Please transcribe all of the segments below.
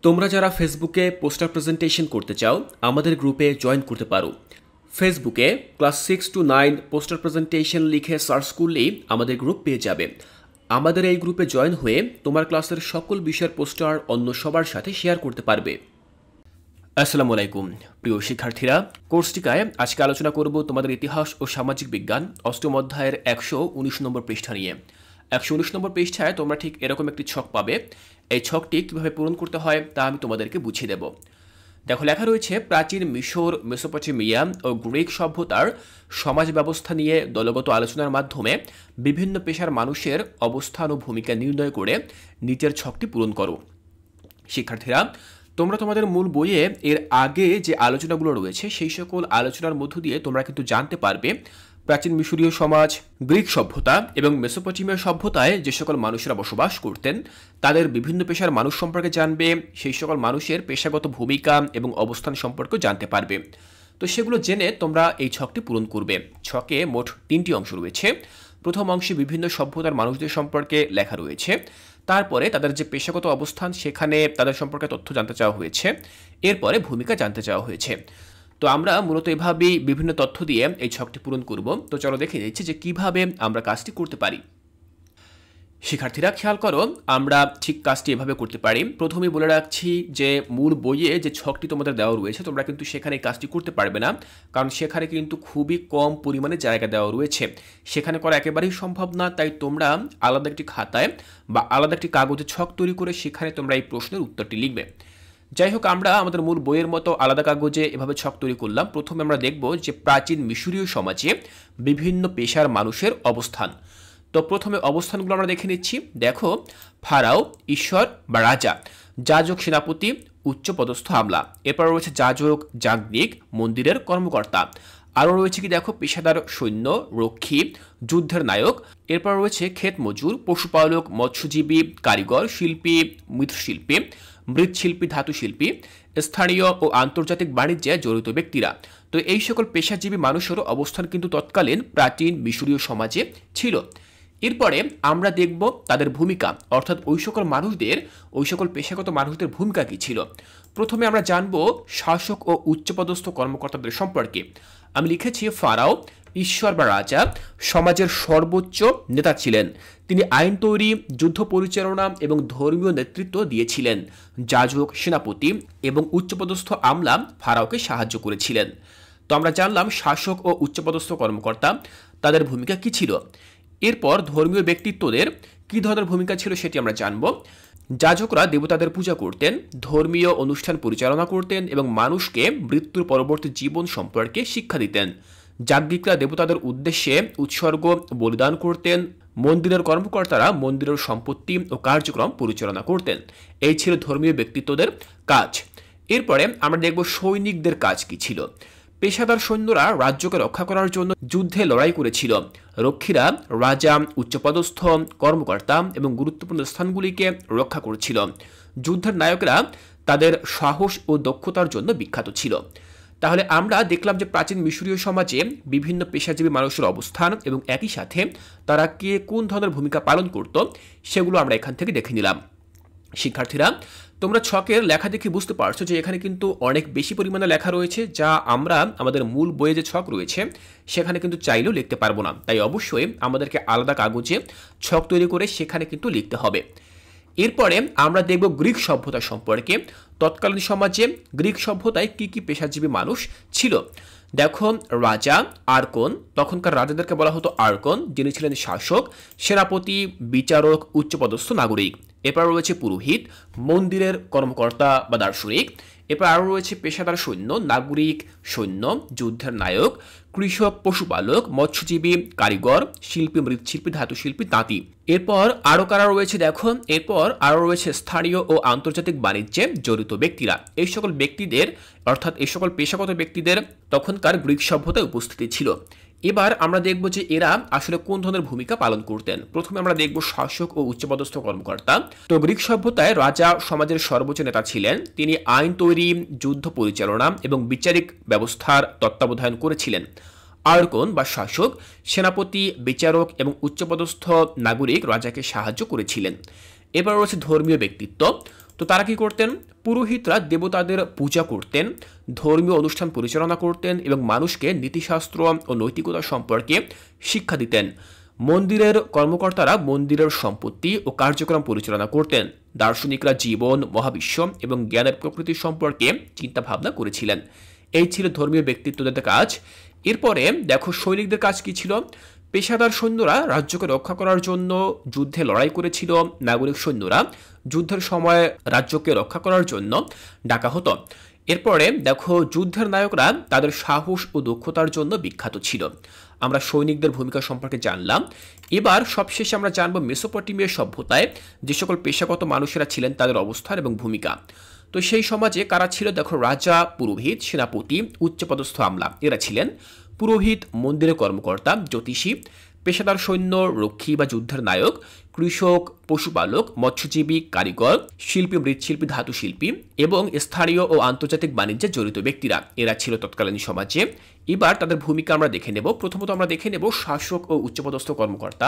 তোমরা যারা ফেসবুকে পোস্টার প্রেজেন্টেশন করতে চাও আমাদের গ্রুপে জয়েন করতে পারো। ফেসবুকে ক্লাস 6 to 9 পোস্টার প্রেজেন্টেশন লিখে সার্চ করলেই আমাদের গ্রুপ পেয়ে যাবে। আমাদের এই গ্রুপে জয়েন হয়ে তোমার ক্লাসের সকল বিষয়ের পোস্টার অন্য সবার সাথে শেয়ার করতে পারবে। আসসালামু আলাইকুম প্রিয় শিক্ষার্থীরা, কোর্সটিকায় আজকে আলোচনা করব তোমাদের ইতিহাস ও সামাজিক বিজ্ঞান অষ্টম অধ্যায়ের 119 নম্বর পৃষ্ঠা নিয়ে। 119 নম্বর পৃষ্ঠায় তোমরা ঠিক এরকম একটি ছক পাবে। এই ছকটি কীভাবে পূরণ করতে হয় তা আমি তোমাদেরকে বুঝিয়ে দেব। দেখো, লেখা রয়েছে প্রাচীন মিশর, মেসোপটেমিয়া ও গ্রিক সভ্যতার সমাজ ব্যবস্থা নিয়ে দলগত আলোচনার মাধ্যমে বিভিন্ন পেশার মানুষের অবস্থান ও ভূমিকা নির্ণয় করে নিচের ছকটি পূরণ করো। শিক্ষার্থীরা, তোমরা তোমাদের মূল বইয়ে এর আগে যে আলোচনাগুলো রয়েছে সেই সকল আলোচনার মধ্য দিয়ে তোমরা কিন্তু জানতে পারবে প্রাচীন মিশরীয় সমাজ, গ্রিক সভ্যতা এবং মেসোপটেমিয়া সভ্যতায় যে সকল মানুষেরা বসবাস করতেন তাদের বিভিন্ন পেশার মানুষ সম্পর্কে জানবে, সেই সকল মানুষের পেশাগত ভূমিকা এবং অবস্থান সম্পর্কেও জানতে পারবে। তো সেগুলো জেনে তোমরা এই ছকটি পূরণ করবে। ছকে মোট 3টি অংশ রয়েছে। প্রথম অংশে বিভিন্ন সভ্যতার মানুষদের সম্পর্কে লেখা রয়েছে, তারপরে তাদের যে পেশাগত অবস্থান সেখানে তাদের সম্পর্কে তথ্য জানতে চাওয়া হয়েছে, এরপরে ভূমিকা জানতে চাওয়া হয়েছে। তো আমরা মূলত এভাবেই বিভিন্ন তথ্য দিয়ে এই ছকটি পূরণ করব। তো চলো দেখে নিচ্ছি যে কিভাবে আমরা কাজটি করতে পারি। শিক্ষার্থীরা, খেয়াল করো, আমরা ঠিক কাজটি এভাবে করতে পারি। প্রথমেই বলে রাখছি যে মূল বইয়ে যে ছকটি তোমাদের দেওয়া রয়েছে তোমরা কিন্তু সেখানে কাজটি করতে পারবে না, কারণ সেখানে কিন্তু খুবই কম পরিমাণে জায়গা দেওয়া রয়েছে, সেখানে করা একেবারেই সম্ভব না। তাই তোমরা আলাদা একটি খাতায় বা আলাদা একটি কাগজে ছক তৈরি করে সেখানে তোমরা এই প্রশ্নের উত্তরটি লিখবে। যাই হোক, আমরা আমাদের মূল বইয়ের মতো আলাদা কাগজে এভাবে ছক তৈরি করলাম। প্রথমে আমরা দেখব যে প্রাচীন মিশরীয় সমাজে বিভিন্ন পেশার মানুষের অবস্থান। তো প্রথমে অবস্থানগুলো আমরা দেখে নিচ্ছি। দেখো, ফারাও ঈশ্বর বা রাজা, যাজক সেনাপতি উচ্চপদস্থ আমলা, এরপর রয়েছে যাজক যাজ্ঞিক মন্দিরের কর্মকর্তা, আরও রয়েছে কি দেখো পেশাদার সৈন্য রক্ষী যুদ্ধের নায়ক, এরপর রয়েছে ক্ষেত মজুর পশুপালক মৎস্যজীবী কারিগর শিল্পী মৃৎশিল্পী মৃৎশিল্পী ধাতুশিল্পী, স্থানীয় ও আন্তর্জাতিক বাণিজ্যে জড়িত ব্যক্তিরা। তো এই সকল পেশাজীবী মানুষেরও অবস্থান কিন্তু তৎকালীন প্রাচীন মিশরীয় সমাজে ছিল। এরপরে আমরা দেখব তাদের ভূমিকা, অর্থাৎ ওই সকল পেশাগত মানুষদের ভূমিকা কী ছিল। প্রথমে আমরা জানব শাসক ও উচ্চপদস্থ কর্মকর্তাদের সম্পর্কে। আমি লিখেছি ফারাও ঈশ্বর বা রাজা সমাজের সর্বোচ্চ নেতা ছিলেন। তিনি আইন তৈরি, যুদ্ধ পরিচালনা এবং ধর্মীয় নেতৃত্ব দিয়েছিলেন। যাজক সেনাপতি এবং উচ্চপদস্থ আমলা ফারাওকে সাহায্য করেছিলেন। তো আমরা জানলাম শাসক ও উচ্চপদস্থ কর্মকর্তা তাদের ভূমিকা কী ছিল। এরপর ধর্মীয় ব্যক্তিত্বদের কী ধরনের ভূমিকা ছিল সেটি আমরা জানব। যাজকরা দেবতাদের পূজা করতেন, ধর্মীয় অনুষ্ঠান পরিচালনা করতেন এবং মানুষকে মৃত্যুর পরবর্তী জীবন সম্পর্কে শিক্ষা দিতেন। যাজ্ঞিকরা দেবতাদের উদ্দেশ্যে উৎসর্গ বলিদান করতেন। মন্দিরের কর্মকর্তারা মন্দিরের সম্পত্তি ও কার্যক্রম পরিচালনা করতেন। এই ছিল ধর্মীয় ব্যক্তিত্বদের কাজ। এরপরে আমরা দেখব সৈনিকদের কাজ কী ছিল। পেশাদার সৈন্যরা রাজ্যকে রক্ষা করার জন্য যুদ্ধে লড়াই করেছিল। রক্ষীরা রাজা, উচ্চপদস্থ কর্মকর্তা এবং গুরুত্বপূর্ণ স্থানগুলিকে রক্ষা করেছিল। যুদ্ধের নায়করা তাদের সাহস ও দক্ষতার জন্য বিখ্যাত ছিল। তাহলে আমরা দেখলাম যে প্রাচীন মিশরীয় সমাজে বিভিন্ন পেশাজীবী মানুষের অবস্থান এবং একই সাথে তারা কে কোন ধরনের ভূমিকা পালন করত সেগুলো আমরা এখান থেকে দেখে নিলাম। শিক্ষার্থীরা, তোমরা ছকের লেখা দেখে বুঝতে পারছো যে এখানে কিন্তু অনেক বেশি পরিমাণে লেখা রয়েছে, যা আমরা আমাদের মূল বইয়ে যে ছক রয়েছে সেখানে কিন্তু চাইলেও লিখতে পারবো না। তাই অবশ্যই আমাদেরকে আলাদা কাগজে ছক তৈরি করে সেখানে কিন্তু লিখতে হবে। এরপরে আমরা দেখব গ্রিক সভ্যতা সম্পর্কে। তৎকালীন সমাজে গ্রিক সভ্যতায় কি কি পেশাজীবী মানুষ ছিল। দেখো, রাজা আর্কন, তখনকার রাজাদেরকে বলা হতো আর্কন, যিনি ছিলেন শাসক, সেনাপতি, বিচারক, উচ্চপদস্থ নাগরিক। এরপর রয়েছে পুরোহিত, মন্দিরের কর্মকর্তা বা দার্শনিক। এরপর আরও রয়েছে পেশাদার সৈন্য, নাগরিক, সৈন্য, যুদ্ধের নায়ক, কৃষক, পশুপালক, মৎস্যজীবী, কারিগর, শিল্পী মৃৎশিল্পী ধাতুশিল্পী তাঁতি। এরপর আরও কারা রয়েছে দেখো, এরপর আরও রয়েছে স্থানীয় ও আন্তর্জাতিক বাণিজ্যে জড়িত ব্যক্তিরা। এই সকল ব্যক্তিদের অর্থাৎ এই সকল পেশাগত ব্যক্তিদের তখনকার গ্রিক সভ্যতায় উপস্থিতি ছিল। এবার আমরা দেখব যে এরা আসলে কোন ধরনের ভূমিকা পালন করতেন। প্রথমে আমরা দেখব শাসক ও উচ্চপদস্থ কর্মকর্তা। তো গ্রিক সভ্যতায় রাজা সমাজের সর্বোচ্চ নেতা ছিলেন। তিনি আইন তৈরি, যুদ্ধ পরিচালনা এবং বিচারিক ব্যবস্থার তত্ত্বাবধান করেছিলেন। আর্কন বা শাসক, সেনাপতি, বিচারক এবং উচ্চপদস্থ নাগরিক রাজাকে সাহায্য করেছিলেন। এবার রয়েছে ধর্মীয় ব্যক্তিত্ব। তো তারা কি করতেন? পুরোহিতরা দেবতাদের পূজা করতেন, ধর্মীয় অনুষ্ঠান পরিচালনা করতেন এবং মানুষকে নীতিশাস্ত্র ও নৈতিকতা সম্পর্কে শিক্ষা দিতেন। মন্দিরের কর্মকর্তারা মন্দিরের সম্পত্তি ও কার্যক্রম পরিচালনা করতেন। দার্শনিকরা জীবন, মহাবিশ্ব এবং জ্ঞানের প্রকৃতি সম্পর্কে চিন্তা ভাবনা করেছিলেন। এই ছিল ধর্মীয় ব্যক্তিত্বদের কাজ। এরপরে দেখো সৈনিকদের কাজ কি ছিল। পেশাদার সৈন্যরা রাজ্যকে রক্ষা করার জন্য যুদ্ধে লড়াই করেছিল। নাগরিক সৈন্যরা যুদ্ধের সময় রাজ্যকে রক্ষা করার জন্য ডাকা হতো। এরপরে দেখো যুদ্ধের নায়করা তাদের সাহস ও দক্ষতার জন্য বিখ্যাত ছিল। আমরা সৈনিকদের ভূমিকা সম্পর্কে জানলাম। এবার সবশেষে আমরা জানব মেসোপটেমিয়া সভ্যতায় যে সকল পেশাগত মানুষেরা ছিলেন তাদের অবস্থান এবং ভূমিকা। তো সেই সমাজে কারা ছিল? দেখো রাজা, পুরোহিত, সেনাপতি, উচ্চপদস্থ আমলা এরা ছিলেন। পুরোহিত মন্দিরের কর্মকর্তা, জ্যোতিষী, পেশাদার সৈন্য, রক্ষী বা যুদ্ধের নায়ক, কৃষক, পশুপালক, মৎস্যজীবী, কারিগর, শিল্পী, মৃৎশিল্পী, ধাতু শিল্পী এবং স্থানীয় ও আন্তর্জাতিক বাণিজ্যে জড়িত ব্যক্তিরা এরা ছিল তৎকালীন সমাজে। এবার তাদের ভূমিকা আমরা দেখে নেব। প্রথমত আমরা দেখে নেব শাসক ও উচ্চপদস্থ কর্মকর্তা।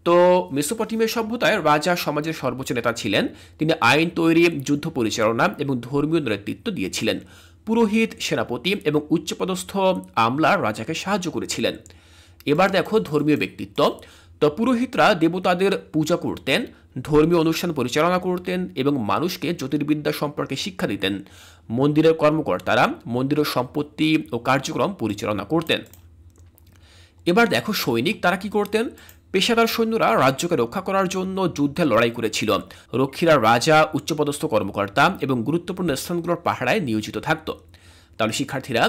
তো মেসোপটেমিয়া সভ্যতায় রাজা সমাজের সর্বোচ্চ নেতা ছিলেন। তিনি আইন তৈরি, যুদ্ধ পরিচালনা এবং ধর্মীয় নেতৃত্ব দিয়েছিলেন। পুরোহিত, সেনাপতি এবং উচ্চপদস্থ আমলা রাজাকে সাহায্য করেছিলেন। এবার দেখো ধর্মীয় ব্যক্তিত্ব। তো পুরোহিতরা দেবতাদের পূজা করতেন, ধর্মীয় অনুষ্ঠান পরিচালনা করতেন এবং মানুষকে জ্যোতির্বিদ্যা সম্পর্কে শিক্ষা দিতেন। মন্দিরের কর্মকর্তারা মন্দিরের সম্পত্তি ও কার্যক্রম পরিচালনা করতেন। এবার দেখো সৈনিক, তারা কি করতেন? পেশাদার সৈন্যরা রাজ্যকে রক্ষা করার জন্য যুদ্ধে লড়াই করেছিল। রক্ষীরা রাজা, উচ্চপদস্থ কর্মকর্তা এবং গুরুত্বপূর্ণ স্থানগুলোর পাহারায় নিয়োজিত থাকত। তাহলে শিক্ষার্থীরা,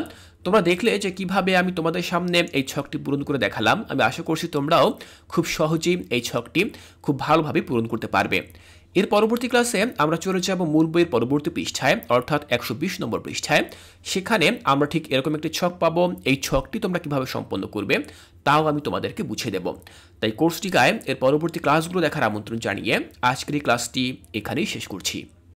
তোমরা দেখলে যে কিভাবে আমি তোমাদের সামনে এই ছকটি পূরণ করে দেখালাম। আমি আশা করছি তোমরাও খুব সহজেই এই ছকটি খুব ভালোভাবে পূরণ করতে পারবে। এর পরবর্তী ক্লাসে আমরা চলে যাব মূল বইয়ের পরবর্তী পৃষ্ঠায়, অর্থাৎ 120 নম্বর পৃষ্ঠায়। সেখানে আমরা ঠিক এরকম একটি ছক পাবো। এই ছকটি তোমরা কিভাবে সম্পন্ন করবে তাও আমি তোমাদেরকে বুঝিয়ে দেব। তাই কোর্সটি গায়ে এর পরবর্তী ক্লাসগুলো দেখার আমন্ত্রণ জানিয়ে আজকের এই ক্লাসটি এখানেই শেষ করছি।